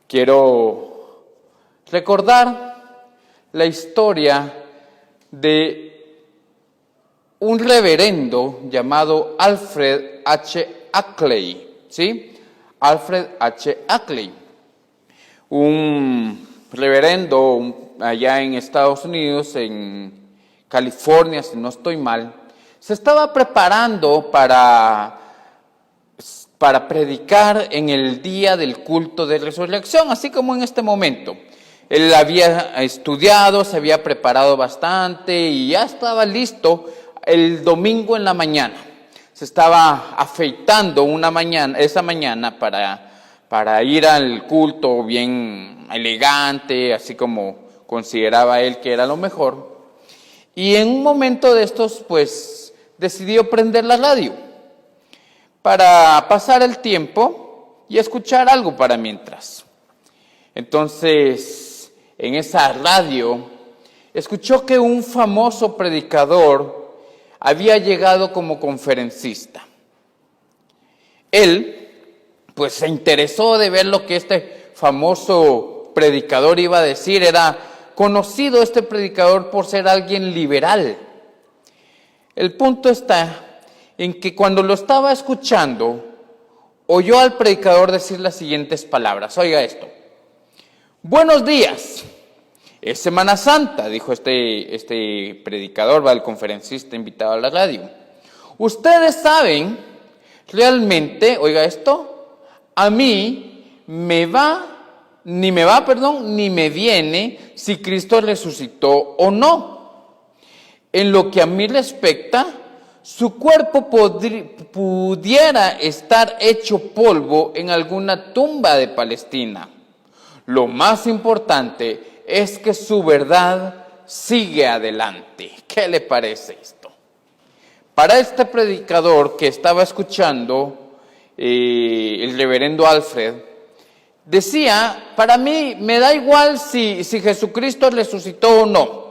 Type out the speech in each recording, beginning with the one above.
quiero recordar la historia de un reverendo llamado Alfred H. Ackley, ¿sí? Alfred H. Ackley, un reverendo allá en Estados Unidos, en California, si no estoy mal, se estaba preparando para predicar en el día del culto de resurrección, así como en este momento. Él había estudiado, se había preparado bastante y ya estaba listo el domingo en la mañana. Se estaba afeitando esa mañana para ir al culto bien elegante, así como consideraba él que era lo mejor. Y en un momento de estos, pues, decidió prender la radio para pasar el tiempo y escuchar algo para mientras. Entonces, en esa radio, escuchó que un famoso predicador había llegado como conferencista. Él, pues, se interesó de ver lo que este famoso predicador iba a decir. Era conocido este predicador por ser alguien liberal. El punto está en que cuando lo estaba escuchando, oyó al predicador decir las siguientes palabras. Oiga esto. Buenos días. Es Semana Santa, dijo este predicador, el conferencista invitado a la radio. Ustedes saben, realmente, oiga esto, a mí ni me viene si Cristo resucitó o no. En lo que a mí respecta, su cuerpo pudiera estar hecho polvo en alguna tumba de Palestina. Lo más importante es que su verdad sigue adelante. ¿Qué le parece esto? Para este predicador que estaba escuchando, el reverendo Alfred, decía, para mí me da igual si Jesucristo resucitó o no.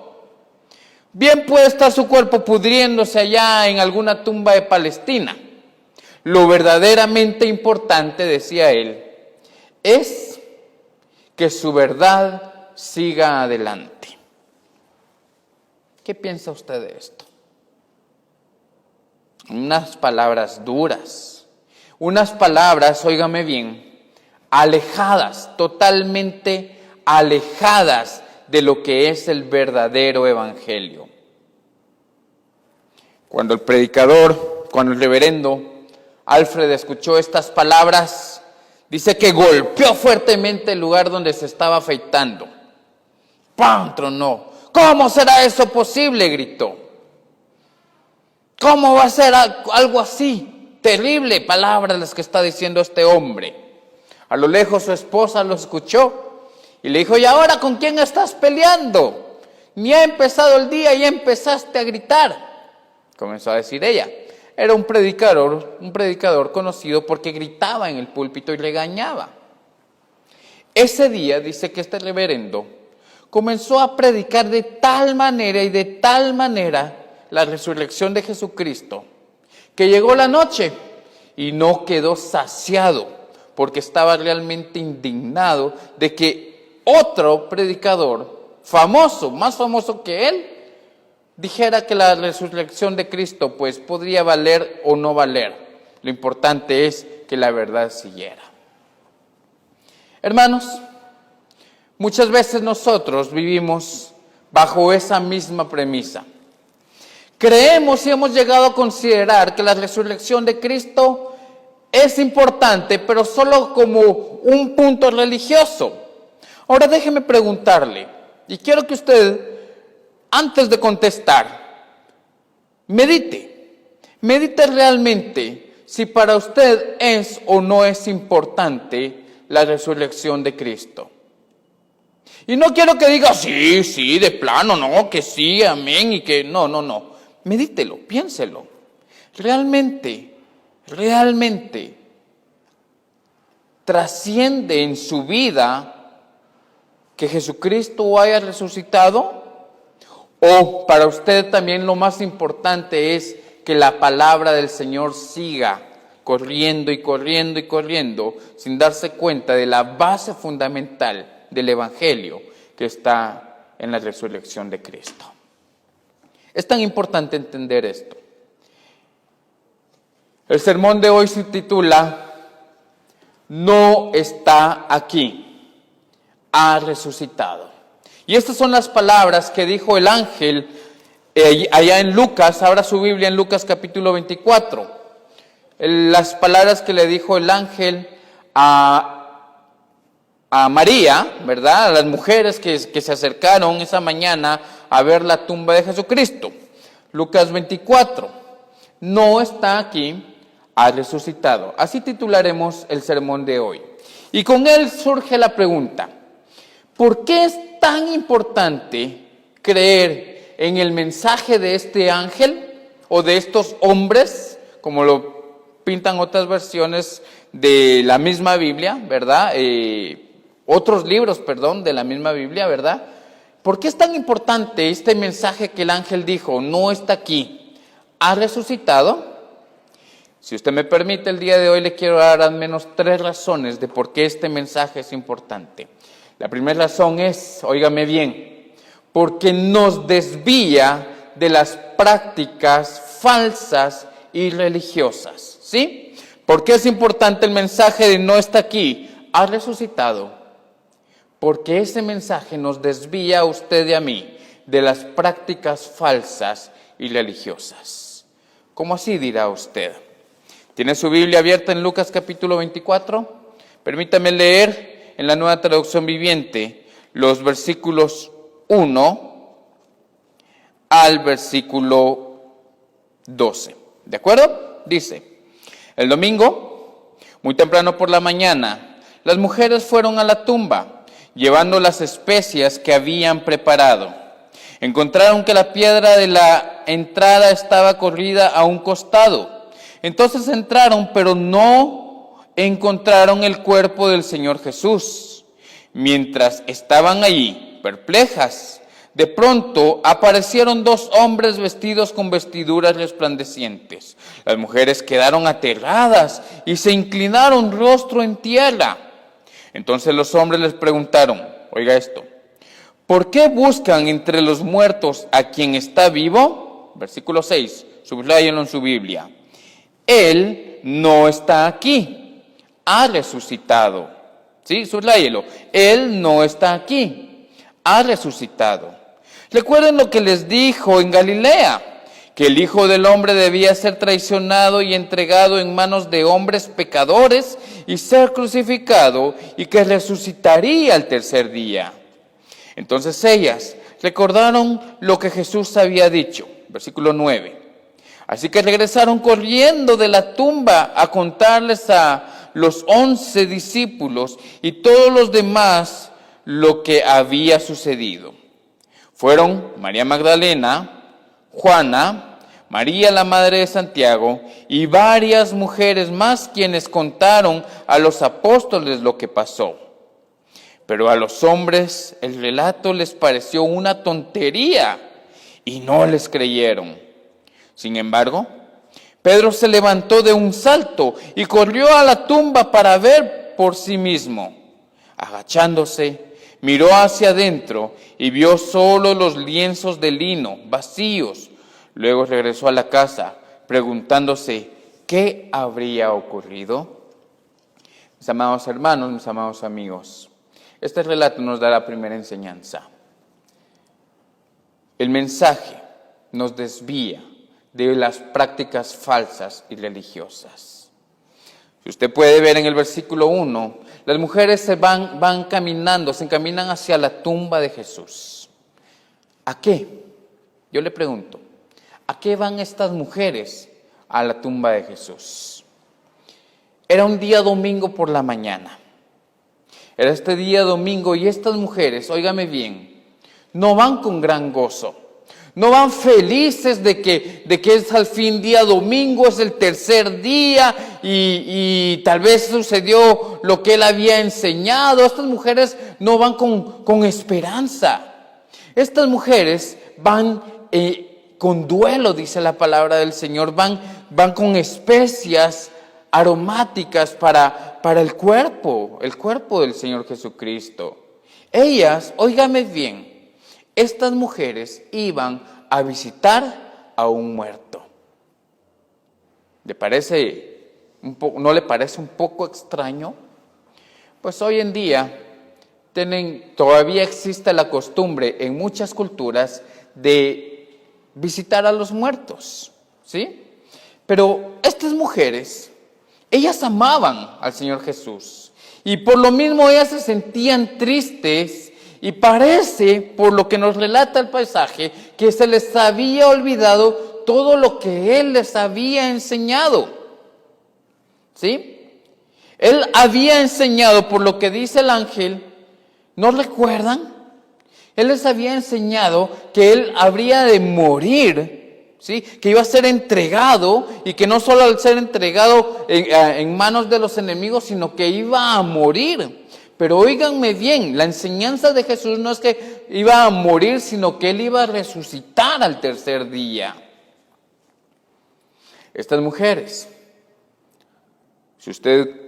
Bien puede estar su cuerpo pudriéndose allá en alguna tumba de Palestina. Lo verdaderamente importante, decía él, es que su verdad siga adelante. ¿Qué piensa usted de esto? Unas palabras duras, unas palabras, óigame bien, alejadas, totalmente alejadas de lo que es el verdadero evangelio. Cuando el reverendo Alfred escuchó estas palabras, dice que golpeó fuertemente el lugar donde se estaba afeitando. ¡Pam! Tronó. ¿Cómo será eso posible?, gritó. ¿Cómo va a ser algo así? Terrible palabras las que está diciendo este hombre. A lo lejos su esposa lo escuchó y le dijo, ¿y ahora con quién estás peleando? Ni ha empezado el día y ya empezaste a gritar. Comenzó a decir ella. Era un predicador conocido porque gritaba en el púlpito y regañaba. Ese día dice que este reverendo comenzó a predicar de tal manera la resurrección de Jesucristo, que llegó la noche y no quedó saciado, porque estaba realmente indignado de que otro predicador famoso, más famoso que él, dijera que la resurrección de Cristo pues podría valer o no valer. Lo importante es que la verdad siguiera. Hermanos, muchas veces nosotros vivimos bajo esa misma premisa. Creemos y hemos llegado a considerar que la resurrección de Cristo es importante, pero solo como un punto religioso. Ahora déjeme preguntarle, y quiero que usted, antes de contestar, medite realmente si para usted es o no es importante la resurrección de Cristo. Y no quiero que diga, sí, de plano, no, que sí, amén, y que no. Medítelo, piénselo. Realmente, ¿trasciende en su vida que Jesucristo haya resucitado? ¿O para usted también lo más importante es que la palabra del Señor siga corriendo y corriendo y corriendo, sin darse cuenta de la base fundamental del Evangelio que está en la resurrección de Cristo. Es tan importante entender esto. El sermón de hoy se titula "No está aquí, ha resucitado". Y estas son las palabras que dijo el ángel allá en Lucas. Abra su Biblia en Lucas capítulo 24. Las palabras que le dijo el ángel a María, ¿verdad? A las mujeres que se acercaron esa mañana a ver la tumba de Jesucristo. Lucas 24. No está aquí, ha resucitado. Así titularemos el sermón de hoy. Y con él surge la pregunta: ¿por qué es tan importante creer en el mensaje de este ángel o de estos hombres, como lo pintan otras versiones de la misma Biblia, ¿verdad? Otros libros, de la misma Biblia, ¿verdad? ¿Por qué es tan importante este mensaje que el ángel dijo, no está aquí, ha resucitado? Si usted me permite, el día de hoy le quiero dar al menos 3 razones de por qué este mensaje es importante. La primera razón es, óigame bien, porque nos desvía de las prácticas falsas y religiosas, ¿sí? ¿Por qué es importante el mensaje de no está aquí, ha resucitado? Porque ese mensaje nos desvía a usted y a mí de las prácticas falsas y religiosas. ¿Cómo así, dirá usted? ¿Tiene su Biblia abierta en Lucas capítulo 24? Permítame leer en la Nueva Traducción Viviente los versículos 1 al versículo 12. ¿De acuerdo? Dice: el domingo, muy temprano por la mañana, las mujeres fueron a la tumba, llevando las especias que habían preparado. Encontraron que la piedra de la entrada estaba corrida a un costado. Entonces entraron, pero no encontraron el cuerpo del Señor Jesús. Mientras estaban allí, perplejas, de pronto aparecieron 2 hombres vestidos con vestiduras resplandecientes. Las mujeres quedaron aterradas y se inclinaron rostro en tierra. Entonces los hombres les preguntaron, oiga esto, ¿por qué buscan entre los muertos a quien está vivo? Versículo 6, subláyenlo en su Biblia. Él no está aquí, ha resucitado. ¿Sí? Subláyelo. Él no está aquí, ha resucitado. Recuerden lo que les dijo en Galilea, que el Hijo del Hombre debía ser traicionado y entregado en manos de hombres pecadores y ser crucificado, y que resucitaría al tercer día. Entonces ellas recordaron lo que Jesús había dicho. Versículo 9. Así que regresaron corriendo de la tumba a contarles a los 11 discípulos y todos los demás lo que había sucedido. Fueron María Magdalena, Juana, María la madre de Santiago y varias mujeres más quienes contaron a los apóstoles lo que pasó. Pero a los hombres el relato les pareció una tontería y no les creyeron. Sin embargo, Pedro se levantó de un salto y corrió a la tumba para ver por sí mismo. Agachándose, miró hacia adentro y vio solo los lienzos de lino vacíos. Luego regresó a la casa preguntándose qué habría ocurrido. Mis amados hermanos, mis amados amigos, este relato nos da la primera enseñanza. El mensaje nos desvía de las prácticas falsas y religiosas. Si usted puede ver en el versículo 1, las mujeres se encaminan hacia la tumba de Jesús. ¿A qué? Yo le pregunto, ¿a qué van estas mujeres a la tumba de Jesús? Era un día domingo por la mañana. Era este día domingo y estas mujeres, óigame bien, no van con gran gozo. No van felices de que es al fin día domingo, es el tercer día y tal vez sucedió lo que él había enseñado. Estas mujeres no van con esperanza. Estas mujeres van con duelo, dice la palabra del Señor, van con especias aromáticas para el cuerpo del Señor Jesucristo. Ellas, óigame bien, estas mujeres iban a visitar a un muerto. ¿No le parece un poco extraño? Pues hoy en día todavía existe la costumbre en muchas culturas de visitar a los muertos, ¿sí? Pero estas mujeres, ellas amaban al Señor Jesús y por lo mismo ellas se sentían tristes y parece, por lo que nos relata el pasaje, que se les había olvidado todo lo que Él les había enseñado, ¿sí? Él había enseñado, por lo que dice el ángel, ¿no recuerdan? Él les había enseñado que Él habría de morir, ¿sí? Que iba a ser entregado y que no solo al ser entregado en manos de los enemigos, sino que iba a morir. Pero óiganme bien, la enseñanza de Jesús no es que iba a morir, sino que Él iba a resucitar al tercer día. Estas mujeres, si usted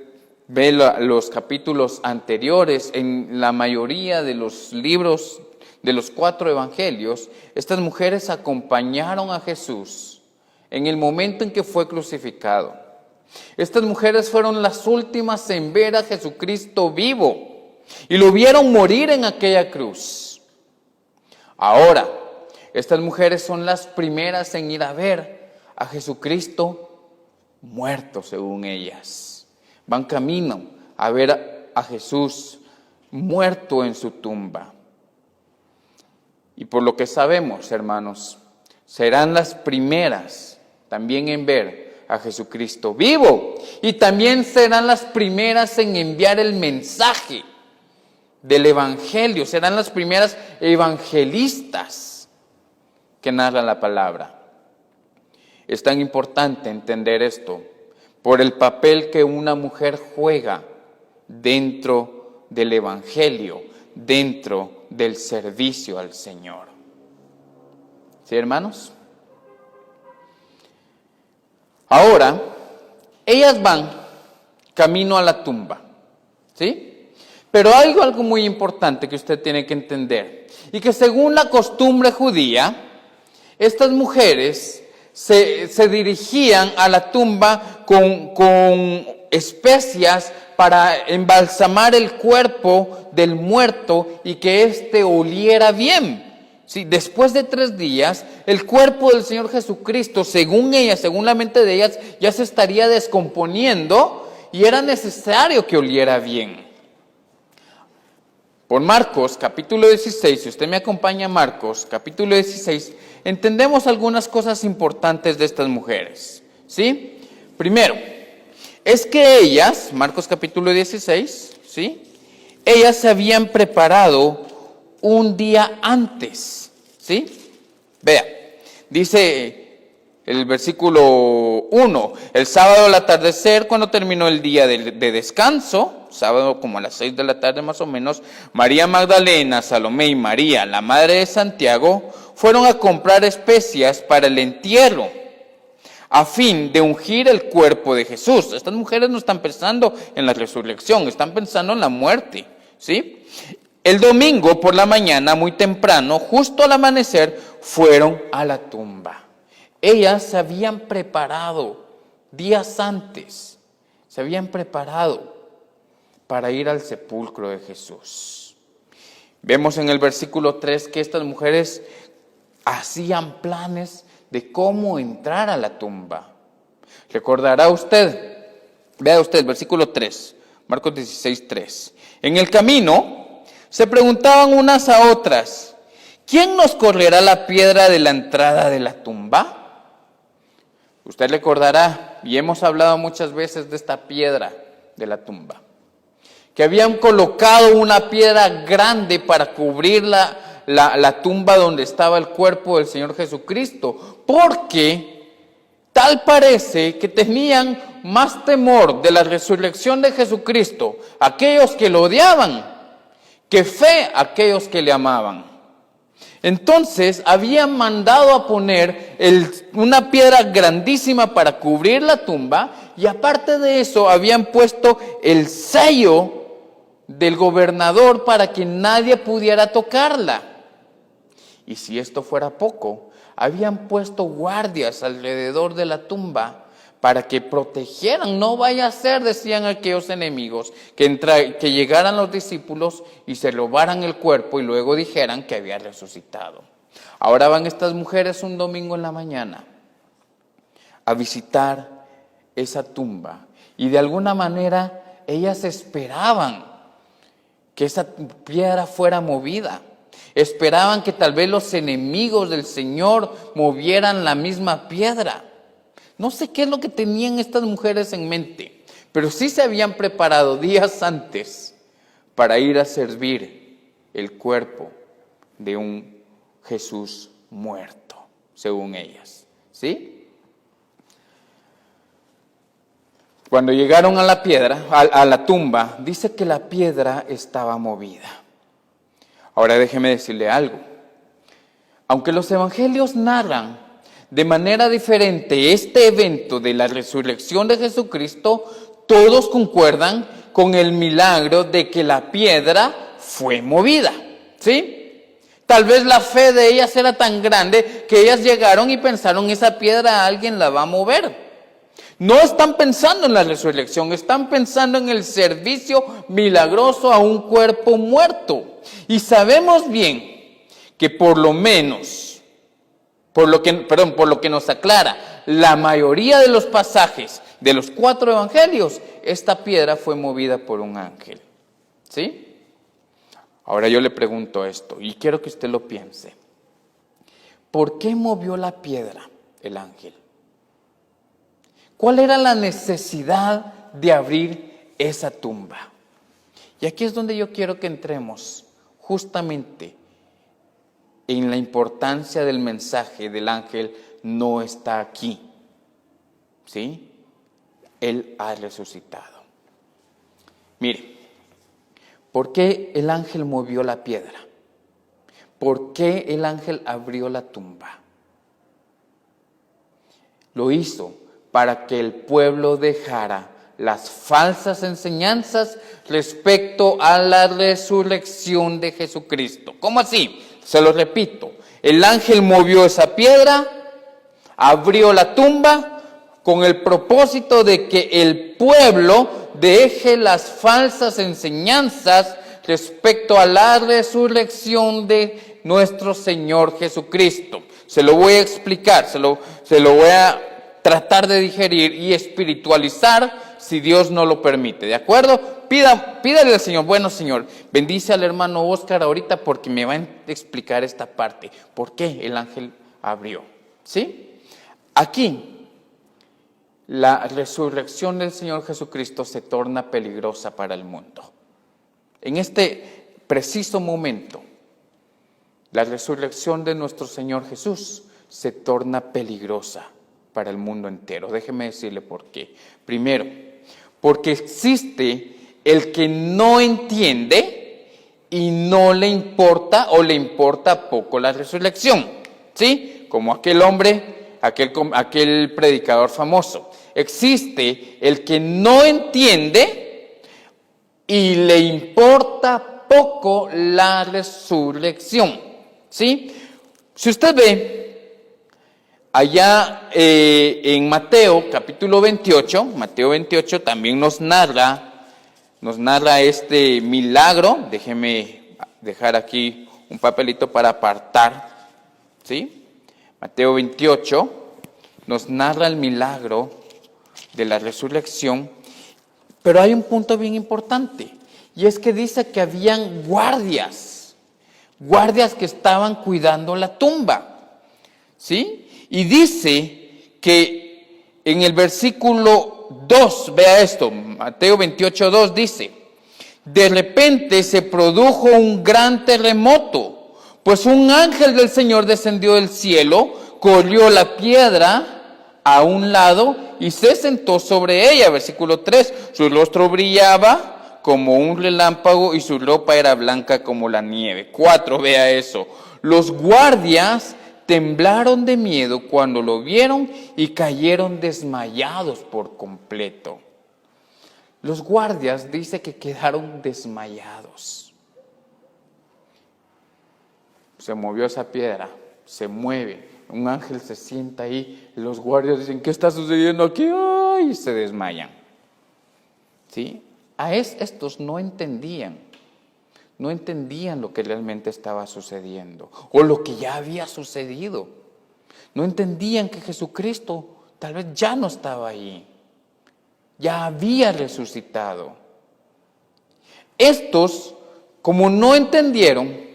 ve los capítulos anteriores, en la mayoría de los libros de los 4 evangelios, estas mujeres acompañaron a Jesús en el momento en que fue crucificado. Estas mujeres fueron las últimas en ver a Jesucristo vivo y lo vieron morir en aquella cruz. Ahora, estas mujeres son las primeras en ir a ver a Jesucristo muerto, según ellas. Van camino a ver a Jesús muerto en su tumba. Y por lo que sabemos, hermanos, serán las primeras también en ver a Jesucristo vivo. Y también serán las primeras en enviar el mensaje del Evangelio. Serán las primeras evangelistas que narran la palabra. Es tan importante entender esto por el papel que una mujer juega dentro del Evangelio, dentro del servicio al Señor. ¿Sí, hermanos? Ahora, ellas van camino a la tumba, ¿sí? Pero hay algo muy importante que usted tiene que entender, y que según la costumbre judía, estas mujeres se dirigían a la tumba con especias para embalsamar el cuerpo del muerto y que éste oliera bien. Sí, después de 3 días, el cuerpo del Señor Jesucristo, según ellas, según la mente de ellas, ya se estaría descomponiendo y era necesario que oliera bien. Por Marcos, capítulo 16, si usted me acompaña a Marcos, capítulo 16, entendemos algunas cosas importantes de estas mujeres, ¿sí? Primero, es que ellas, Marcos capítulo 16, ¿sí? Ellas se habían preparado un día antes, ¿sí? Vea, dice el versículo 1, el sábado al atardecer, cuando terminó el día de descanso, sábado como a las 6 de la tarde más o menos, María Magdalena, Salomé y María, la madre de Santiago, fueron a comprar especias para el entierro, a fin de ungir el cuerpo de Jesús. Estas mujeres no están pensando en la resurrección, están pensando en la muerte, ¿sí? El domingo por la mañana, muy temprano, justo al amanecer, fueron a la tumba. Ellas se habían preparado días antes, se habían preparado para ir al sepulcro de Jesús. Vemos en el versículo 3 que estas mujeres hacían planes de cómo entrar a la tumba. Recordará usted, vea usted, versículo 3, Marcos 16, 3. En el camino se preguntaban unas a otras, ¿quién nos correrá la piedra de la entrada de la tumba? Usted recordará, y hemos hablado muchas veces de esta piedra de la tumba, que habían colocado una piedra grande para cubrir la tumba donde estaba el cuerpo del Señor Jesucristo, porque tal parece que tenían más temor de la resurrección de Jesucristo aquellos que lo odiaban, que fe aquellos que le amaban. Entonces habían mandado a poner una piedra grandísima para cubrir la tumba Y aparte de eso, habían puesto el sello del gobernador para que nadie pudiera tocarla. Y si esto fuera poco, habían puesto guardias alrededor de la tumba para que protegieran. No vaya a ser, decían aquellos enemigos, que llegaran los discípulos y se robaran el cuerpo y luego dijeran que había resucitado. Ahora van estas mujeres un domingo en la mañana a visitar esa tumba, y de alguna manera ellas esperaban que esa piedra fuera movida. Esperaban que tal vez los enemigos del Señor movieran la misma piedra. No sé qué es lo que tenían estas mujeres en mente, pero sí se habían preparado días antes para ir a servir el cuerpo de un Jesús muerto, según ellas, ¿sí? Cuando llegaron a la piedra, a la tumba, dice que la piedra estaba movida. Ahora déjeme decirle algo. Aunque los evangelios narran de manera diferente este evento de la resurrección de Jesucristo, todos concuerdan con el milagro de que la piedra fue movida, ¿sí? Tal vez la fe de ellas era tan grande que ellas llegaron y pensaron, esa piedra alguien la va a mover. No están pensando en la resurrección, están pensando en el servicio milagroso a un cuerpo muerto. Y sabemos bien que por lo que nos aclara la mayoría de los pasajes de los 4 evangelios, esta piedra fue movida por un ángel, ¿sí? Ahora yo le pregunto esto y quiero que usted lo piense. ¿Por qué movió la piedra el ángel? ¿Cuál era la necesidad de abrir esa tumba? Y aquí es donde yo quiero que entremos justamente en la importancia del mensaje del ángel. No está aquí, ¿sí? Él ha resucitado. Mire, ¿por qué el ángel movió la piedra? ¿Por qué el ángel abrió la tumba? Lo hizo para que el pueblo dejara las falsas enseñanzas respecto a la resurrección de Jesucristo. ¿Cómo así? Se lo repito. El ángel movió esa piedra, abrió la tumba con el propósito de que el pueblo deje las falsas enseñanzas respecto a la resurrección de nuestro Señor Jesucristo. Se lo voy a explicar, se lo voy a tratar de digerir y espiritualizar si Dios no lo permite, ¿de acuerdo? Pídale al Señor, bueno Señor, bendice al hermano Oscar ahorita porque me va a explicar esta parte. ¿Por qué el ángel abrió? ¿Sí? Aquí, la resurrección del Señor Jesucristo se torna peligrosa para el mundo. En este preciso momento, la resurrección de nuestro Señor Jesús se torna peligrosa para el mundo entero. Déjeme decirle por qué. Primero, porque existe el que no entiende y no le importa o le importa poco la resurrección, ¿sí? Como aquel hombre, aquel predicador famoso. Existe el que no entiende y le importa poco la resurrección, ¿sí? Si usted ve allá en Mateo capítulo 28, Mateo 28 también nos narra este milagro. Déjeme dejar aquí un papelito para apartar, ¿sí? Mateo 28 nos narra el milagro de la resurrección, pero hay un punto bien importante, y es que dice que habían guardias que estaban cuidando la tumba, ¿sí? Y dice que en el versículo 2, vea esto, Mateo 28:2 dice: de repente se produjo un gran terremoto, pues un ángel del Señor descendió del cielo, corrió la piedra a un lado y se sentó sobre ella. Versículo 3, su rostro brillaba como un relámpago y su ropa era blanca como la nieve. 4, vea eso, los guardias temblaron de miedo cuando lo vieron y cayeron desmayados por completo. Los guardias dice que quedaron desmayados. Se movió esa piedra, se mueve, un ángel se sienta ahí, los guardias dicen, ¿qué está sucediendo aquí? ¡Ay! Y se desmayan. ¿Sí? Estos no entendían lo que realmente estaba sucediendo o lo que ya había sucedido. No entendían que Jesucristo tal vez ya no estaba ahí, ya había resucitado. Estos, como no entendieron,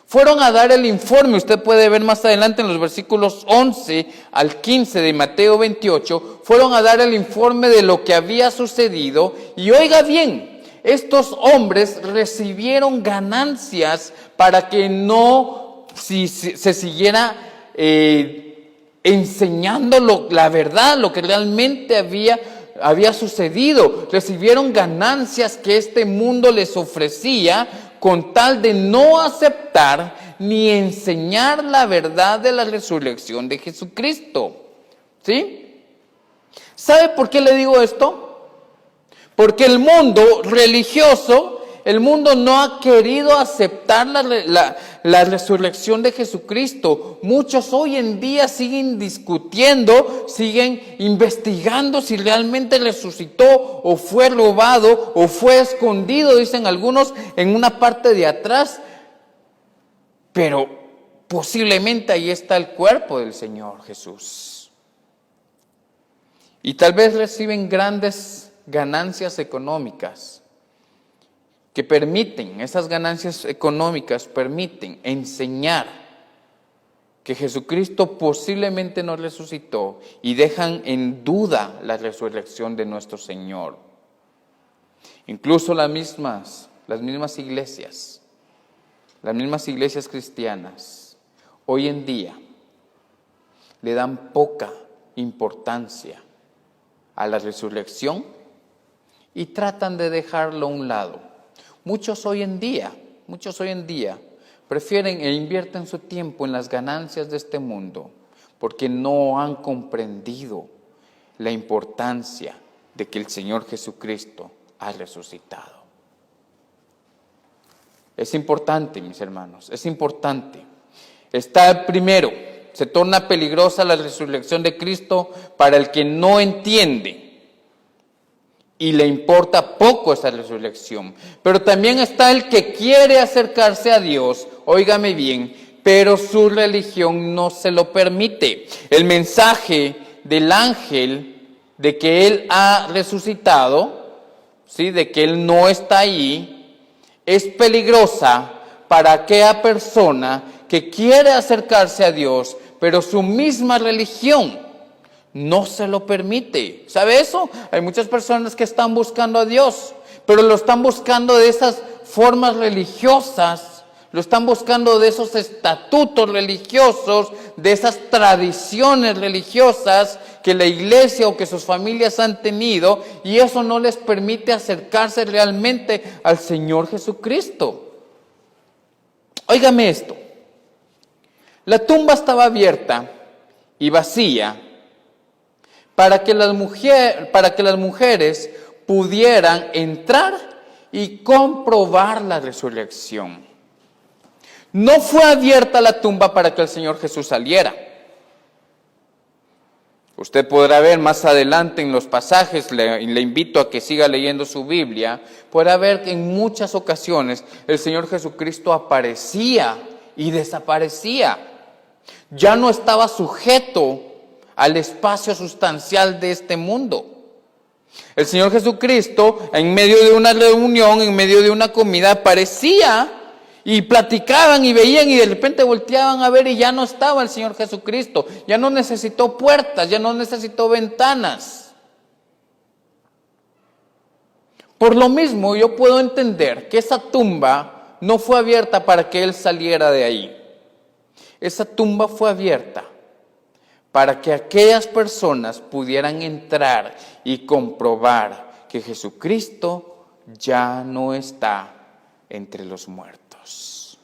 fueron a dar el informe. Usted puede ver más adelante en los versículos 11 al 15 de Mateo 28, fueron a dar el informe de lo que había sucedido. Y oiga bien, estos hombres recibieron ganancias para que no se siguiera enseñando la verdad, lo que realmente había sucedido. Recibieron ganancias que este mundo les ofrecía con tal de no aceptar ni enseñar la verdad de la resurrección de Jesucristo. ¿Sí? ¿Sabe por qué le digo esto? Porque el mundo religioso, el mundo no ha querido aceptar la resurrección de Jesucristo. Muchos hoy en día siguen discutiendo, siguen investigando si realmente resucitó o fue robado o fue escondido, dicen algunos, en una parte de atrás. Pero posiblemente ahí está el cuerpo del Señor Jesús. Y tal vez reciben grandes ganancias económicas que permiten, esas ganancias económicas permiten enseñar que Jesucristo posiblemente no resucitó y dejan en duda la resurrección de nuestro Señor. Incluso las mismas iglesias cristianas, hoy en día le dan poca importancia a la resurrección y tratan de dejarlo a un lado. Muchos hoy en día prefieren e invierten su tiempo en las ganancias de este mundo porque no han comprendido la importancia de que el Señor Jesucristo ha resucitado. Es importante, mis hermanos, es importante. Está primero, se torna peligrosa la resurrección de Cristo para el que no entiende y le importa poco esa resurrección. Pero también está el que quiere acercarse a Dios, óigame bien, pero su religión no se lo permite. El mensaje del ángel de que Él ha resucitado, ¿sí?, de que Él no está ahí, es peligrosa para aquella persona que quiere acercarse a Dios, pero su misma religión no se lo permite. ¿Sabe eso? Hay muchas personas que están buscando a Dios, pero lo están buscando de esas formas religiosas, lo están buscando de esos estatutos religiosos, de esas tradiciones religiosas que la iglesia o que sus familias han tenido, y eso no les permite acercarse realmente al Señor Jesucristo. Óigame esto. La tumba estaba abierta y vacía para que las mujeres pudieran entrar y comprobar la resurrección. No fue abierta la tumba para que el Señor Jesús saliera. Usted podrá ver más adelante en los pasajes, le invito a que siga leyendo su Biblia, podrá ver que en muchas ocasiones el Señor Jesucristo aparecía y desaparecía. Ya no estaba sujeto al espacio sustancial de este mundo. El Señor Jesucristo, en medio de una reunión, en medio de una comida, aparecía y platicaban y veían y de repente volteaban a ver y ya no estaba el Señor Jesucristo. Ya no necesitó puertas, ya no necesitó ventanas. Por lo mismo, yo puedo entender que esa tumba no fue abierta para que Él saliera de ahí. Esa tumba fue abierta para que aquellas personas pudieran entrar y comprobar que Jesucristo ya no está entre los muertos.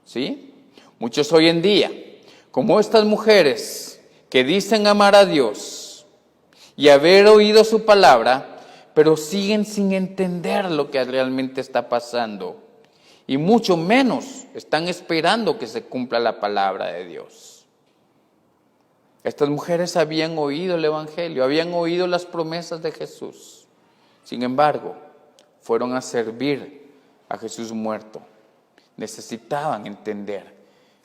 ¿Sí? Muchos hoy en día como estas mujeres que dicen amar a Dios y haber oído su palabra, pero siguen sin entender lo que realmente está pasando. Y mucho menos están esperando que se cumpla la palabra de Dios. Estas mujeres habían oído el Evangelio, habían oído las promesas de Jesús. Sin embargo, fueron a servir a Jesús muerto. Necesitaban entender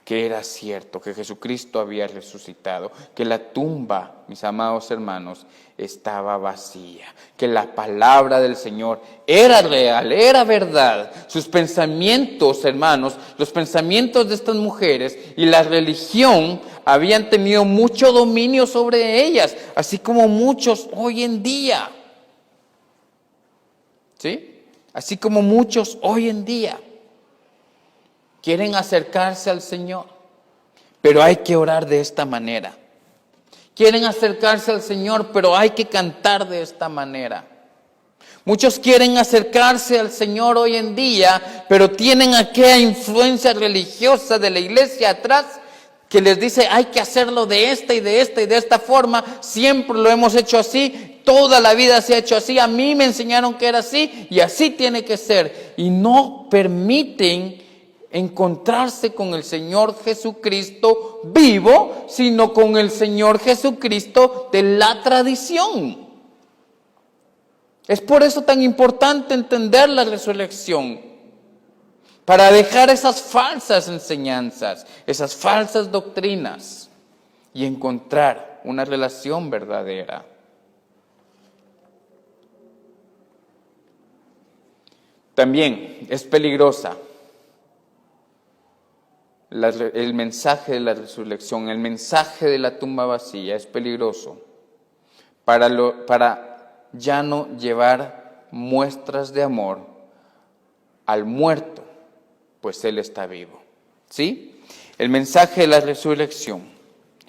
que era cierto, que Jesucristo había resucitado, que la tumba, mis amados hermanos, estaba vacía, que la palabra del Señor era real, era verdad. Sus pensamientos, hermanos, los pensamientos de estas mujeres y la religión habían tenido mucho dominio sobre ellas, así como muchos hoy en día. ¿Sí? Así como muchos hoy en día quieren acercarse al Señor, pero hay que orar de esta manera. Quieren acercarse al Señor, pero hay que cantar de esta manera. Muchos quieren acercarse al Señor hoy en día, pero tienen aquella influencia religiosa de la iglesia atrás que les dice hay que hacerlo de esta y de esta y de esta forma. Siempre lo hemos hecho así, toda la vida se ha hecho así. A mí me enseñaron que era así y así tiene que ser. Y no permiten encontrarse con el Señor Jesucristo vivo, sino con el Señor Jesucristo de la tradición. Es por eso tan importante entender la resurrección, para dejar esas falsas enseñanzas, esas falsas doctrinas y encontrar una relación verdadera. También es peligrosa el mensaje de la resurrección, el mensaje de la tumba vacía es peligroso para ya no llevar muestras de amor al muerto, pues él está vivo. ¿Sí? El mensaje de la resurrección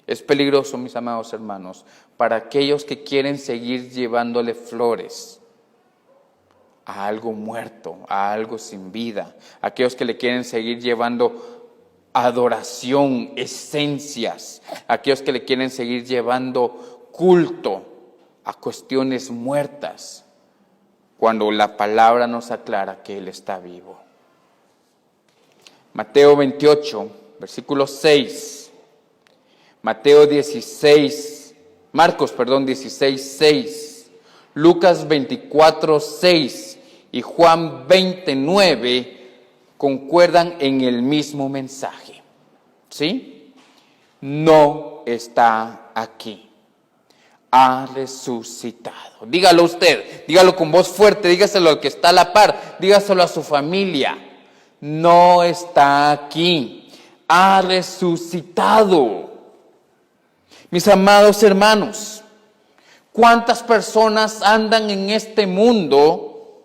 es peligroso, mis amados hermanos, para aquellos que quieren seguir llevándole flores a algo muerto, a algo sin vida, aquellos que le quieren seguir llevando adoración, esencias, aquellos que le quieren seguir llevando culto a cuestiones muertas, cuando la palabra nos aclara que Él está vivo. Mateo 28, versículo 6, Marcos 16, 6, Lucas 24, 6 y Juan 29 concuerdan en el mismo mensaje. ¿Sí? No está aquí. Ha resucitado. Dígalo usted, dígalo con voz fuerte, dígaselo al que está a la par, dígaselo a su familia. No está aquí. Ha resucitado. Mis amados hermanos, ¿cuántas personas andan en este mundo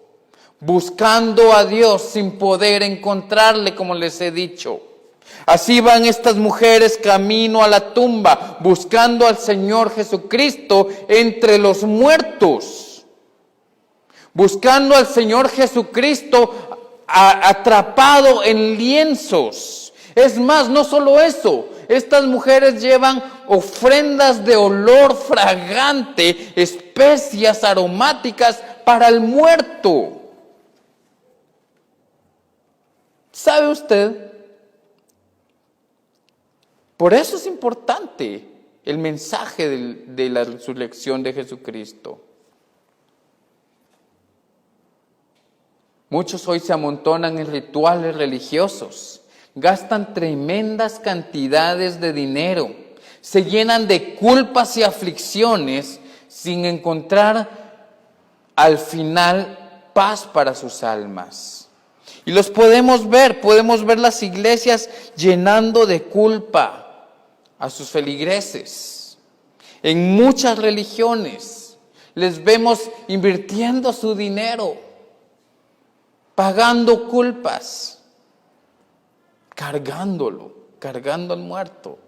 buscando a Dios sin poder encontrarle, como les he dicho? Así van estas mujeres camino a la tumba, buscando al Señor Jesucristo entre los muertos, buscando al Señor Jesucristo atrapado en lienzos. Es más, no solo eso, estas mujeres llevan ofrendas de olor fragante, especias aromáticas para el muerto. ¿Sabe usted? Por eso es importante el mensaje de la resurrección de Jesucristo. Muchos hoy se amontonan en rituales religiosos, gastan tremendas cantidades de dinero, se llenan de culpas y aflicciones sin encontrar al final paz para sus almas. Y los podemos ver las iglesias llenando de culpa a sus feligreses. En muchas religiones les vemos invirtiendo su dinero, pagando culpas, cargando al muerto.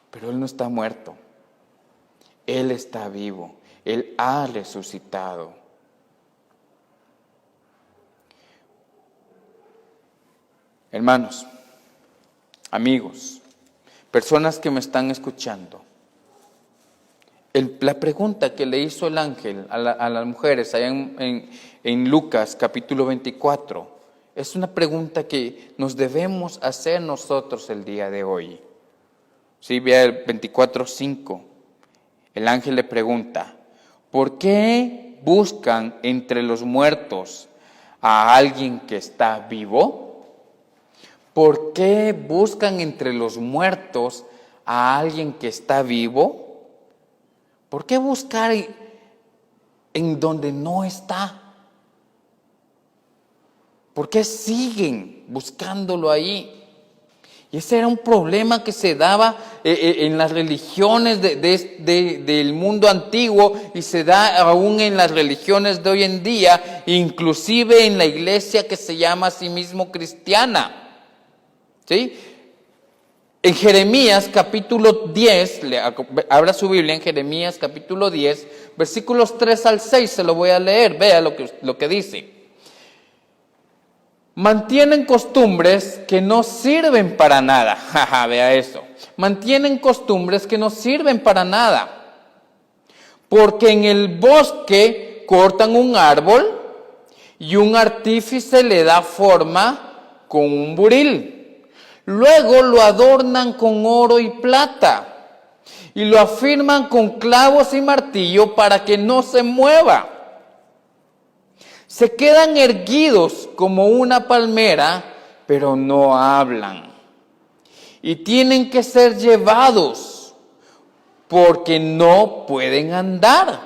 Pero Él no está muerto, Él está vivo, Él ha resucitado. Hermanos, amigos, personas que me están escuchando, la pregunta que le hizo el ángel a las mujeres allá en Lucas capítulo 24, es una pregunta que nos debemos hacer nosotros el día de hoy. Sí, vea el 24:5. El ángel le pregunta, ¿por qué buscan entre los muertos a alguien que está vivo? ¿Por qué buscan entre los muertos a alguien que está vivo? ¿Por qué buscar en donde no está? ¿Por qué siguen buscándolo ahí? Y ese era un problema que se daba en las religiones del mundo antiguo y se da aún en las religiones de hoy en día, inclusive en la iglesia que se llama a sí mismo cristiana. ¿Sí? En Jeremías capítulo 10, abra su Biblia en Jeremías capítulo 10, versículos 3 al 6, se lo voy a leer, vea lo que dice. Mantienen costumbres que no sirven para nada. Vea eso. Mantienen costumbres que no sirven para nada. Porque en el bosque cortan un árbol y un artífice le da forma con un buril. Luego lo adornan con oro y plata y lo afirman con clavos y martillo para que no se mueva. Se quedan erguidos como una palmera, pero no hablan. Y tienen que ser llevados porque no pueden andar.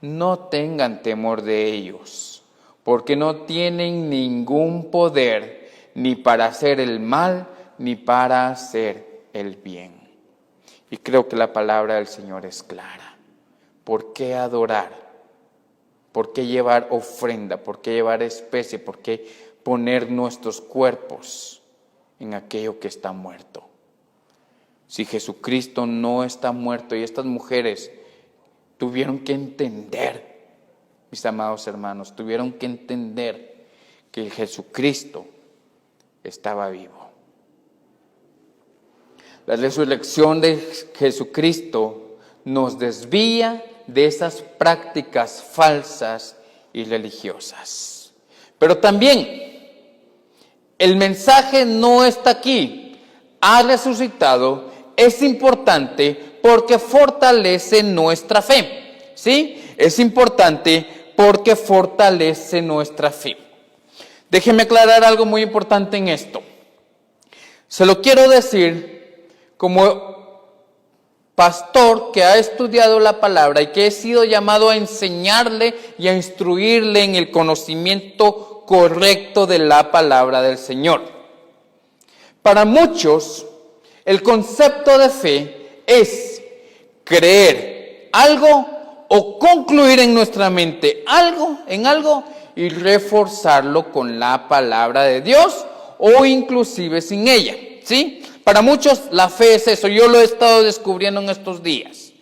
No tengan temor de ellos, porque no tienen ningún poder ni para hacer el mal, ni para hacer el bien. Y creo que la palabra del Señor es clara. ¿Por qué adorar? ¿Por qué llevar ofrenda? ¿Por qué llevar especie? ¿Por qué poner nuestros cuerpos en aquello que está muerto? Si Jesucristo no está muerto, y estas mujeres tuvieron que entender, mis amados hermanos, tuvieron que entender que Jesucristo estaba vivo. La resurrección de Jesucristo nos desvía de esas prácticas falsas y religiosas. Pero también el mensaje no está aquí. Ha resucitado, es importante porque fortalece nuestra fe. ¿Sí? Es importante porque fortalece nuestra fe. Déjeme aclarar algo muy importante en esto. Se lo quiero decir como pastor que ha estudiado la palabra y que he sido llamado a enseñarle y a instruirle en el conocimiento correcto de la palabra del Señor. Para muchos, el concepto de fe es creer algo o concluir en nuestra mente en algo y reforzarlo con la palabra de Dios o inclusive sin ella, ¿sí? Para muchos la fe es eso, yo lo he estado descubriendo en estos días.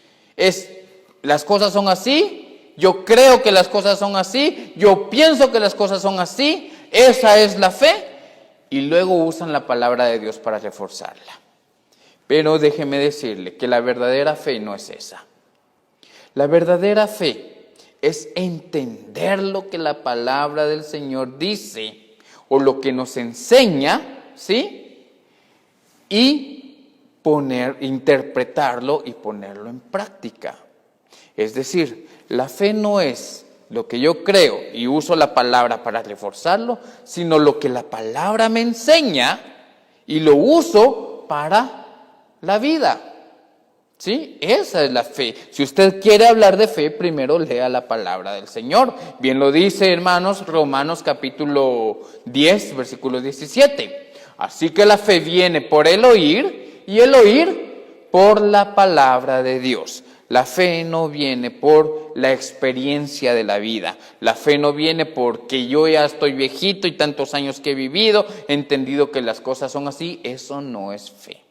Las cosas son así, yo creo que las cosas son así, yo pienso que las cosas son así, esa es la fe, y luego usan la palabra de Dios para reforzarla. Pero déjeme decirle que la verdadera fe no es esa. La verdadera fe es entender lo que la palabra del Señor dice o lo que nos enseña, ¿sí? Y interpretarlo y ponerlo en práctica. Es decir, la fe no es lo que yo creo y uso la palabra para reforzarlo, sino lo que la palabra me enseña y lo uso para la vida. ¿Sí? Esa es la fe. Si usted quiere hablar de fe, primero lea la palabra del Señor. Bien lo dice, hermanos, Romanos capítulo 10, versículo 17. Así que la fe viene por el oír y el oír por la palabra de Dios. La fe no viene por la experiencia de la vida. La fe no viene porque yo ya estoy viejito y tantos años que he vivido, he entendido que las cosas son así. Eso no es fe.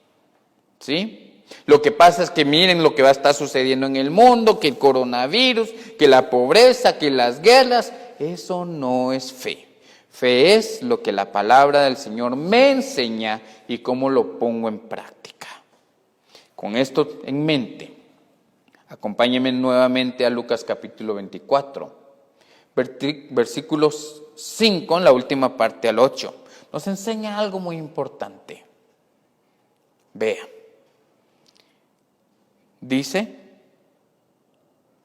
¿Sí? Lo que pasa es que miren lo que va a estar sucediendo en el mundo, que el coronavirus, que la pobreza, que las guerras. Eso no es fe. Fe es lo que la palabra del Señor me enseña y cómo lo pongo en práctica. Con esto en mente, acompáñenme nuevamente a Lucas capítulo 24, versículos 5, en la última parte al 8. Nos enseña algo muy importante. Vea. Dice,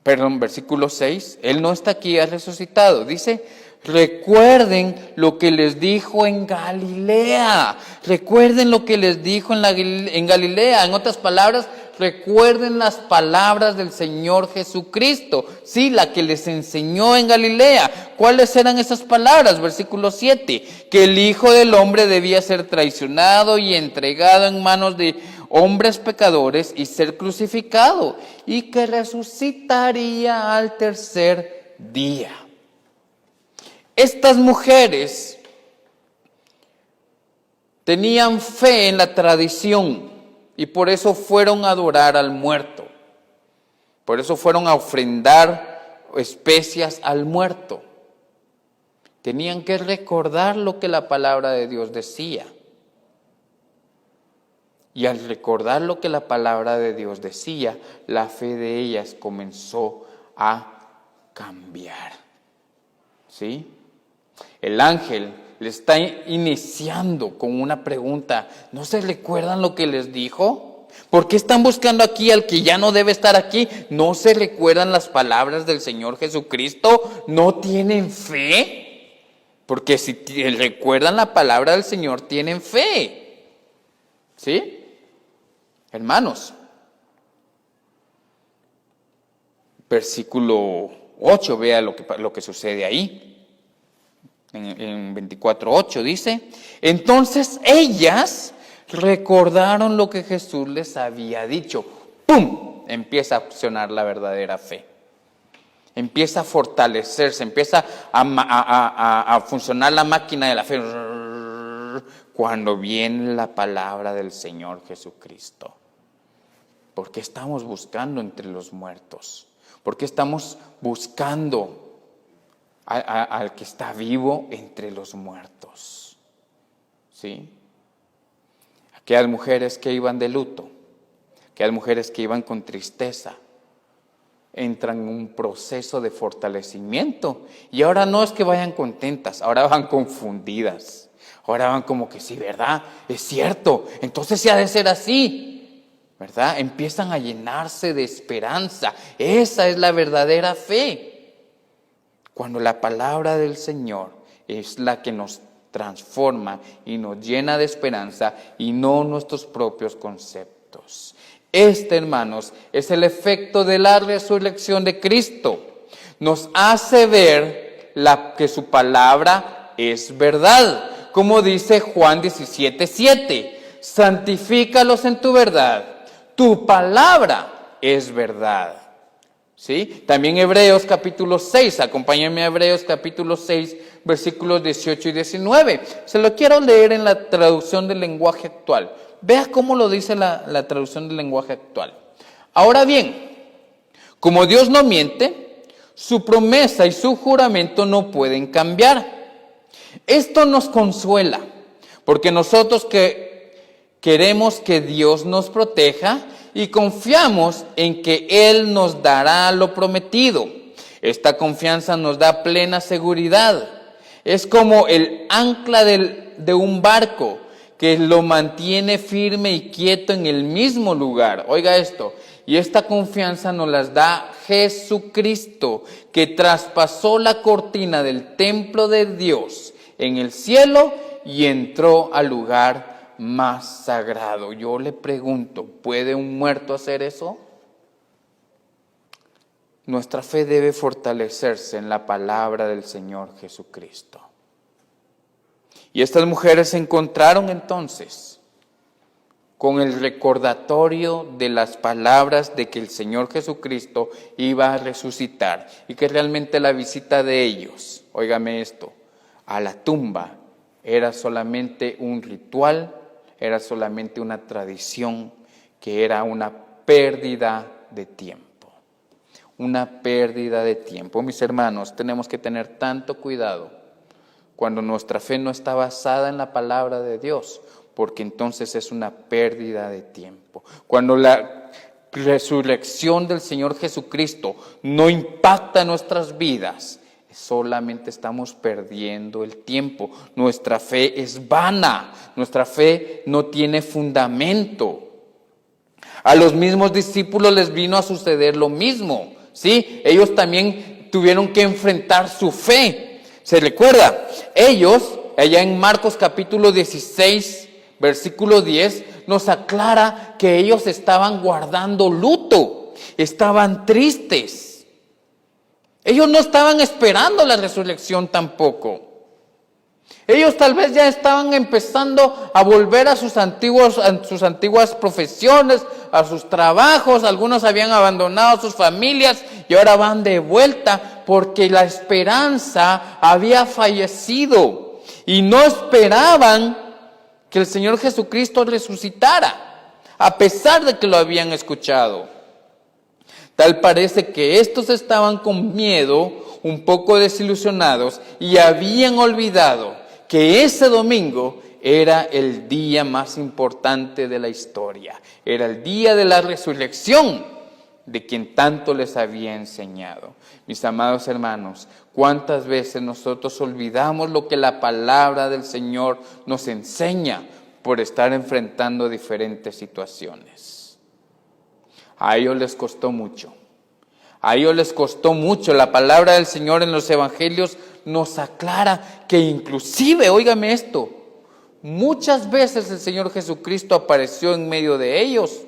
versículo 6, Él no está aquí, ha resucitado. Dice, recuerden lo que les dijo en Galilea. Recuerden lo que les dijo en Galilea. En otras palabras, recuerden las palabras del Señor Jesucristo. Sí, la que les enseñó en Galilea. ¿Cuáles eran esas palabras? Versículo 7. Que el Hijo del Hombre debía ser traicionado y entregado en manos de hombres pecadores y ser crucificado. Y que resucitaría al tercer día. Estas mujeres tenían fe en la tradición y por eso fueron a adorar al muerto. Por eso fueron a ofrendar especias al muerto. Tenían que recordar lo que la palabra de Dios decía. Y al recordar lo que la palabra de Dios decía, la fe de ellas comenzó a cambiar. ¿Sí? El ángel le está iniciando con una pregunta. ¿No se recuerdan lo que les dijo? ¿Por qué están buscando aquí al que ya no debe estar aquí? ¿No se recuerdan las palabras del Señor Jesucristo? ¿No tienen fe? Porque si recuerdan la palabra del Señor, tienen fe. ¿Sí? Hermanos, versículo 8, vea lo que sucede ahí. En 24:8 dice, entonces ellas recordaron lo que Jesús les había dicho. ¡Pum! Empieza a accionar la verdadera fe. Empieza a fortalecerse, empieza a funcionar la máquina de la fe cuando viene la palabra del Señor Jesucristo. ¿Por qué estamos buscando entre los muertos? ¿Por qué estamos buscando al que está vivo entre los muertos? ¿Sí? Aquellas mujeres que iban de luto, aquellas mujeres que iban con tristeza, entran en un proceso de fortalecimiento. Y ahora no es que vayan contentas, ahora van confundidas. Ahora van como que sí, ¿verdad? Es cierto, entonces sí ha de ser así, ¿verdad? Empiezan a llenarse de esperanza. Esa es la verdadera fe. Cuando la palabra del Señor es la que nos transforma y nos llena de esperanza y no nuestros propios conceptos. Hermanos, es el efecto de la resurrección de Cristo. Nos hace ver que su palabra es verdad. Como dice Juan 17:7, santifícalos en tu verdad. Tu palabra es verdad. ¿Sí? También Hebreos capítulo 6, acompáñenme a Hebreos capítulo 6, versículos 18 y 19. Se lo quiero leer en la traducción del lenguaje actual. Vea cómo lo dice la traducción del lenguaje actual. Ahora bien, como Dios no miente, su promesa y su juramento no pueden cambiar. Esto nos consuela, porque nosotros queremos que Dios nos proteja y confiamos en que Él nos dará lo prometido. Esta confianza nos da plena seguridad. Es como el ancla de un barco que lo mantiene firme y quieto en el mismo lugar. Oiga esto, y esta confianza nos las da Jesucristo, que traspasó la cortina del templo de Dios en el cielo y entró al lugar más sagrado. Yo le pregunto, ¿puede un muerto hacer eso? Nuestra fe debe fortalecerse en la palabra del Señor Jesucristo. Y estas mujeres se encontraron entonces con el recordatorio de las palabras de que el Señor Jesucristo iba a resucitar y que realmente la visita de ellos, óigame esto, a la tumba era solamente un ritual, era solamente una tradición, que era una pérdida de tiempo. Una pérdida de tiempo. Mis hermanos, tenemos que tener tanto cuidado cuando nuestra fe no está basada en la palabra de Dios, porque entonces es una pérdida de tiempo. Cuando la resurrección del Señor Jesucristo no impacta nuestras vidas, solamente estamos perdiendo el tiempo. Nuestra fe es vana, nuestra fe no tiene fundamento. A los mismos discípulos les vino a suceder lo mismo, ¿sí? Ellos también tuvieron que enfrentar su fe. ¿Se recuerda? Ellos, allá en Marcos capítulo 16, versículo 10, nos aclara que ellos estaban guardando luto, estaban tristes. Ellos no estaban esperando la resurrección tampoco. Ellos tal vez ya estaban empezando a volver a sus antiguas profesiones, a sus trabajos. Algunos habían abandonado a sus familias y ahora van de vuelta porque la esperanza había fallecido y no esperaban que el Señor Jesucristo resucitara, a pesar de que lo habían escuchado. Tal parece que estos estaban con miedo, un poco desilusionados, y habían olvidado que ese domingo era el día más importante de la historia. Era el día de la resurrección de quien tanto les había enseñado. Mis amados hermanos, ¿cuántas veces nosotros olvidamos lo que la palabra del Señor nos enseña por estar enfrentando diferentes situaciones? A ellos les costó mucho. A ellos les costó mucho. La palabra del Señor en los evangelios nos aclara que inclusive, óigame esto, muchas veces el Señor Jesucristo apareció en medio de ellos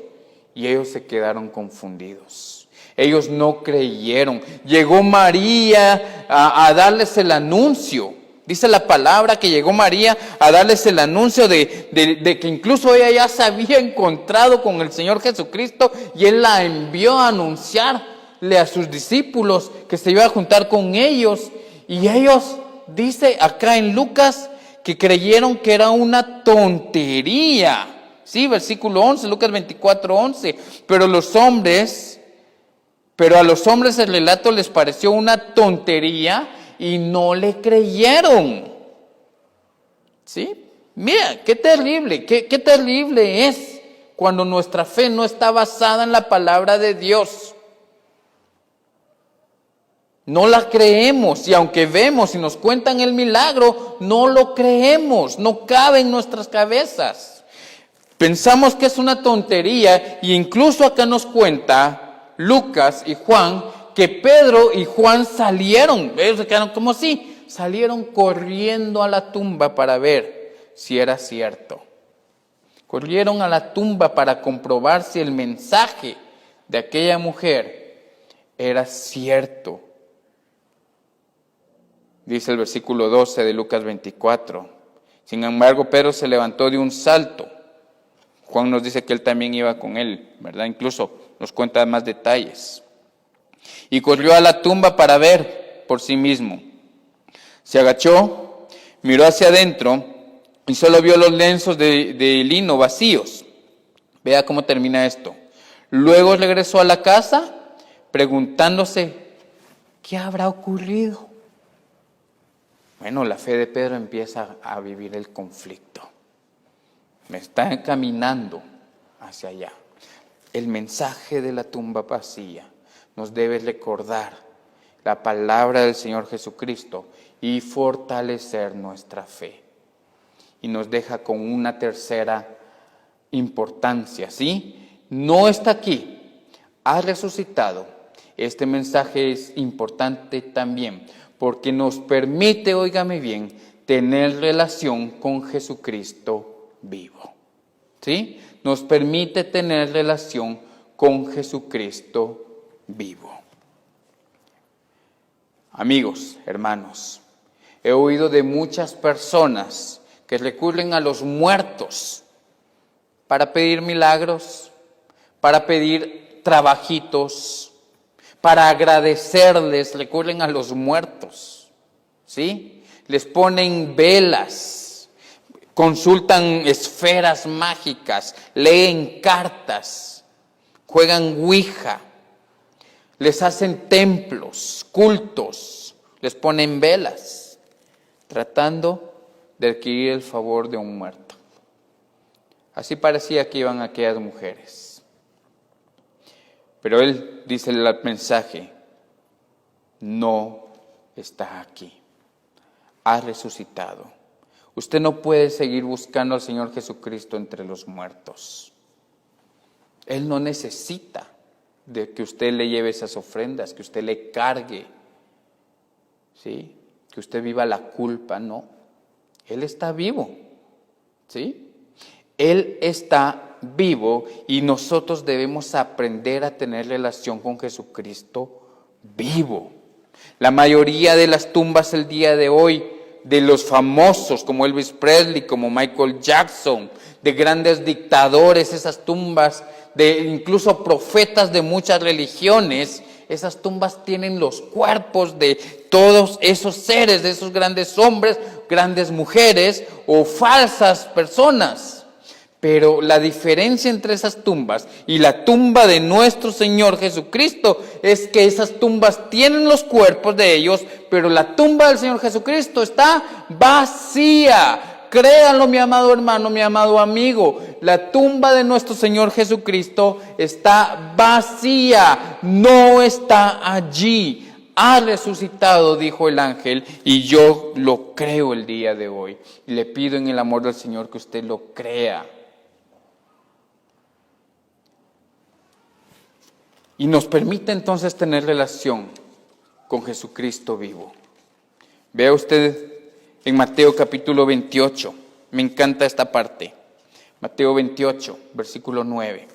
y ellos se quedaron confundidos. Ellos no creyeron. Llegó María a darles el anuncio. Dice la palabra que llegó María a darles el anuncio de que incluso ella ya se había encontrado con el Señor Jesucristo y Él la envió a anunciarle a sus discípulos que se iba a juntar con ellos. Y ellos, dice acá en Lucas, que creyeron que era una tontería. Sí, versículo 11, Lucas 24:11. Pero a los hombres el relato les pareció una tontería y no le creyeron. ¿Sí? Mira, qué terrible, qué terrible es cuando nuestra fe no está basada en la palabra de Dios. No la creemos, y aunque vemos y nos cuentan el milagro, no lo creemos, no cabe en nuestras cabezas. Pensamos que es una tontería, y incluso acá nos cuenta Lucas y Juan que Pedro y Juan salieron. Ellos se quedaron como si salieron corriendo a la tumba para ver si era cierto. Corrieron a la tumba para comprobar si el mensaje de aquella mujer era cierto. Dice el versículo 12 de Lucas 24. Sin embargo, Pedro se levantó de un salto. Juan nos dice que él también iba con él, ¿verdad? Incluso nos cuenta más detalles. Y corrió a la tumba para ver por sí mismo. Se agachó, miró hacia adentro y solo vio los lienzos de lino vacíos. Vea cómo termina esto. Luego regresó a la casa preguntándose, ¿qué habrá ocurrido? Bueno, la fe de Pedro empieza a vivir el conflicto. Me está encaminando hacia allá. El mensaje de la tumba vacía nos debe recordar la palabra del Señor Jesucristo y fortalecer nuestra fe. Y nos deja con una tercera importancia, ¿sí? No está aquí, ha resucitado. Este mensaje es importante también porque nos permite, óigame bien, tener relación con Jesucristo vivo. ¿Sí? Nos permite tener relación con Jesucristo vivo. Amigos, hermanos, he oído de muchas personas que recurren a los muertos para pedir milagros, para pedir trabajitos, para agradecerles, recurren a los muertos, ¿sí? Les ponen velas, consultan esferas mágicas, leen cartas, juegan ouija, les hacen templos, cultos, les ponen velas. tratando de adquirir el favor de un muerto. Así parecía que iban aquellas mujeres. Pero él dice el mensaje: no está aquí, ha resucitado. Usted no puede seguir buscando al Señor Jesucristo entre los muertos. Él no necesita de que usted le lleve esas ofrendas, que usted le cargue, ¿sí? Que usted viva la culpa, no. Él está vivo, ¿sí? Él está vivo y nosotros debemos aprender a tener relación con Jesucristo vivo. La mayoría de las tumbas el día de hoy, de los famosos como Elvis Presley, como Michael Jackson, de grandes dictadores, esas tumbas, de incluso profetas de muchas religiones, esas tumbas tienen los cuerpos de todos esos seres, de esos grandes hombres, grandes mujeres o falsas personas. Pero la diferencia entre esas tumbas y la tumba de nuestro Señor Jesucristo es que esas tumbas tienen los cuerpos de ellos, pero la tumba del Señor Jesucristo está vacía. Créanlo, mi amado hermano, mi amado amigo, la tumba de nuestro Señor Jesucristo está vacía, no está allí. Ha resucitado, dijo el ángel, y yo lo creo el día de hoy. Y le pido en el amor del Señor que usted lo crea. Y nos permite entonces tener relación con Jesucristo vivo. Vea usted en Mateo capítulo 28, me encanta esta parte. Mateo 28, versículo 9.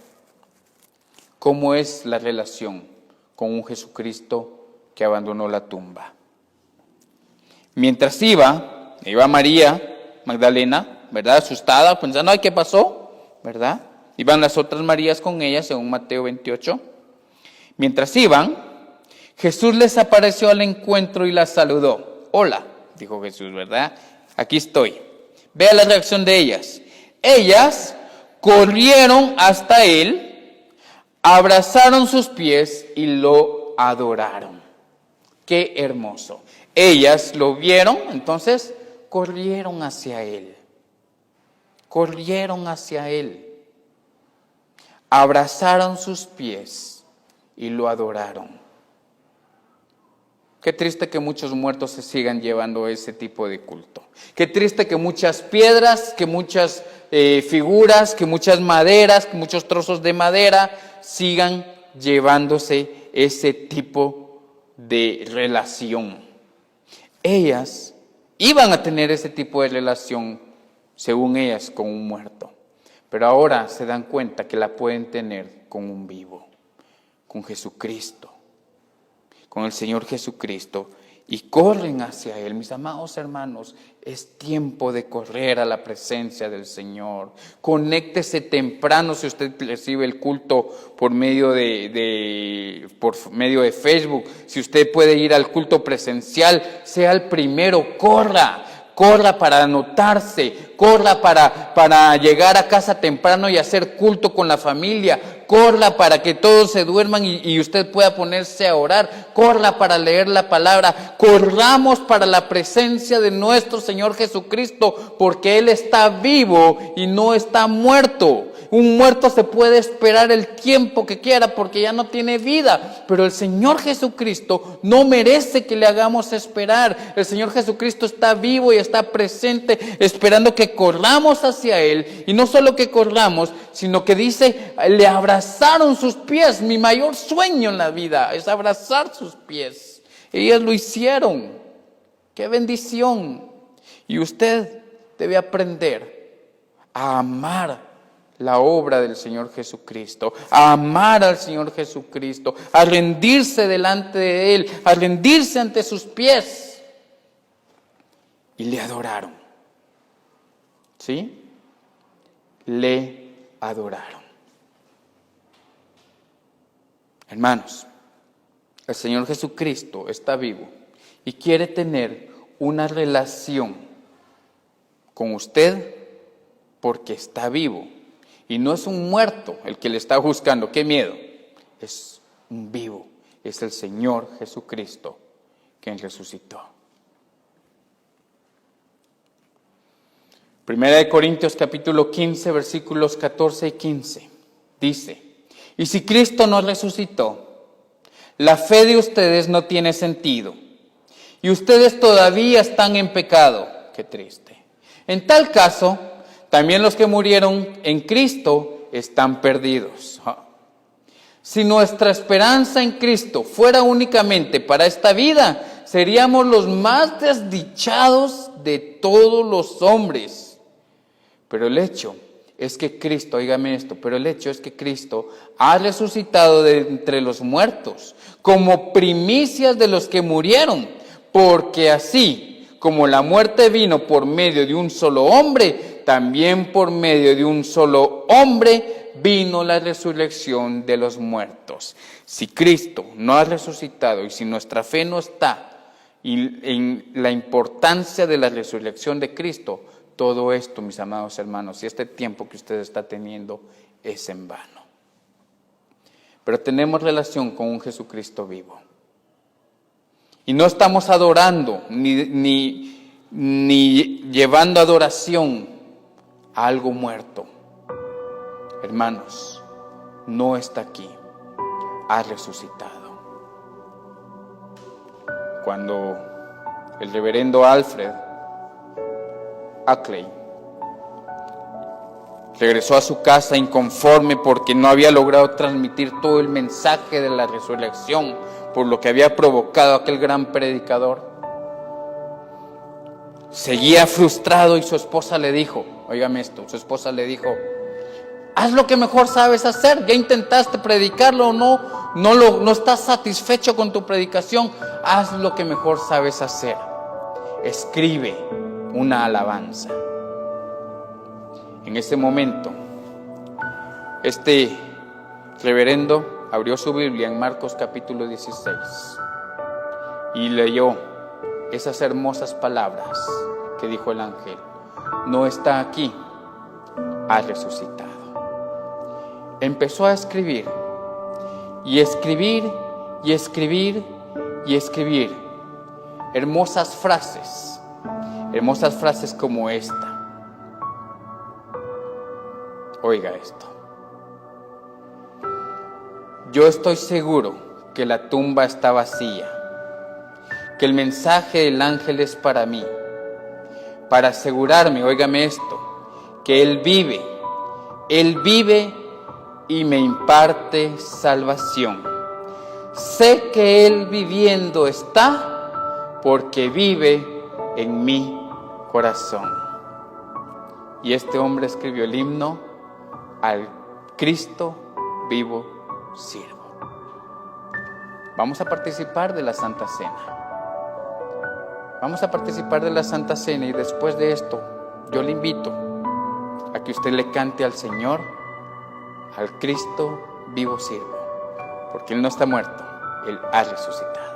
¿Cómo es la relación con un Jesucristo que abandonó la tumba? Mientras iba María Magdalena, ¿verdad? Asustada, pensando, ay, ¿qué pasó? ¿Verdad? Iban las otras Marías con ella, según Mateo 28. Mientras iban, Jesús les apareció al encuentro y las saludó. Hola, dijo Jesús, ¿verdad? Aquí estoy. Vea la reacción de ellas. Ellas corrieron hasta él, abrazaron sus pies y lo adoraron. Qué hermoso. Ellas lo vieron, entonces corrieron hacia él. Corrieron hacia él. Abrazaron sus pies y lo adoraron. Qué triste que muchos muertos se sigan llevando ese tipo de culto. Qué triste que muchas piedras, que muchas figuras, que muchas maderas, que muchos trozos de madera sigan llevándose ese tipo de relación. Ellas iban a tener ese tipo de relación, según ellas, con un muerto. Pero ahora se dan cuenta que la pueden tener con un vivo, con Jesucristo, con el Señor Jesucristo, y corren hacia Él. Mis amados hermanos, es tiempo de correr a la presencia del Señor. Conéctese temprano si usted recibe el culto por medio de Facebook. Si usted puede ir al culto presencial, sea el primero, corra para anotarse, corra para llegar a casa temprano y hacer culto con la familia, corra para que todos se duerman y usted pueda ponerse a orar, corra para leer la palabra, corramos para la presencia de nuestro Señor Jesucristo, porque Él está vivo y no está muerto. Un muerto se puede esperar el tiempo que quiera porque ya no tiene vida, pero el Señor Jesucristo no merece que le hagamos esperar. El Señor Jesucristo está vivo y está presente, esperando que corramos hacia Él, y no solo que corramos, sino que dice, le abrazaron sus pies. Mi mayor sueño en la vida es abrazar sus pies. Ellas lo hicieron. ¡Qué bendición! Y usted debe aprender a amar la obra del Señor Jesucristo, a amar al Señor Jesucristo, a rendirse delante de Él, a rendirse ante sus pies. Y le adoraron. ¿Sí? Le adoraron. Hermanos, el Señor Jesucristo está vivo y quiere tener una relación con usted porque está vivo. Y no es un muerto el que le está buscando, qué miedo. Es un vivo, es el Señor Jesucristo quien resucitó. Primera de Corintios capítulo 15, versículos 14 y 15. Dice, y si Cristo no resucitó, la fe de ustedes no tiene sentido, y ustedes todavía están en pecado. Qué triste. En tal caso, también los que murieron en Cristo están perdidos. Si nuestra esperanza en Cristo fuera únicamente para esta vida, seríamos los más desdichados de todos los hombres. Pero el hecho es que Cristo, óigame esto, pero el hecho es que Cristo ha resucitado de entre los muertos, como primicias de los que murieron, porque así como la muerte vino por medio de un solo hombre, también por medio de un solo hombre vino la resurrección de los muertos. Si Cristo no ha resucitado y si nuestra fe no está en la importancia de la resurrección de Cristo, todo esto, mis amados hermanos, y este tiempo que usted está teniendo es en vano. Pero tenemos relación con un Jesucristo vivo. Y no estamos adorando ni llevando adoración a algo muerto. Hermanos, no está aquí, ha resucitado. Cuando el reverendo Alfred Ackley regresó a su casa inconforme porque no había logrado transmitir todo el mensaje de la resurrección por lo que había provocado aquel gran predicador, seguía frustrado y su esposa le dijo, óigame esto, su esposa le dijo, haz lo que mejor sabes hacer, ya intentaste predicarlo o no estás satisfecho con tu predicación, haz lo que mejor sabes hacer, escribe una alabanza. En ese momento, este reverendo abrió su Biblia en Marcos capítulo 16 y leyó esas hermosas palabras que dijo el ángel, no está aquí, ha resucitado. Empezó a escribir y escribir y escribir y escribir hermosas frases como esta. Oiga esto. Yo estoy seguro que la tumba está vacía, que el mensaje del ángel es para mí, para asegurarme, óigame esto, que Él vive y me imparte salvación. Sé que Él viviendo está porque vive en mi corazón. Y este hombre escribió el himno al Cristo vivo sirvo. Vamos a participar de la Santa Cena. Vamos a participar de la Santa Cena y después de esto yo le invito a que usted le cante al Señor, al Cristo vivo sirvo, porque Él no está muerto, Él ha resucitado.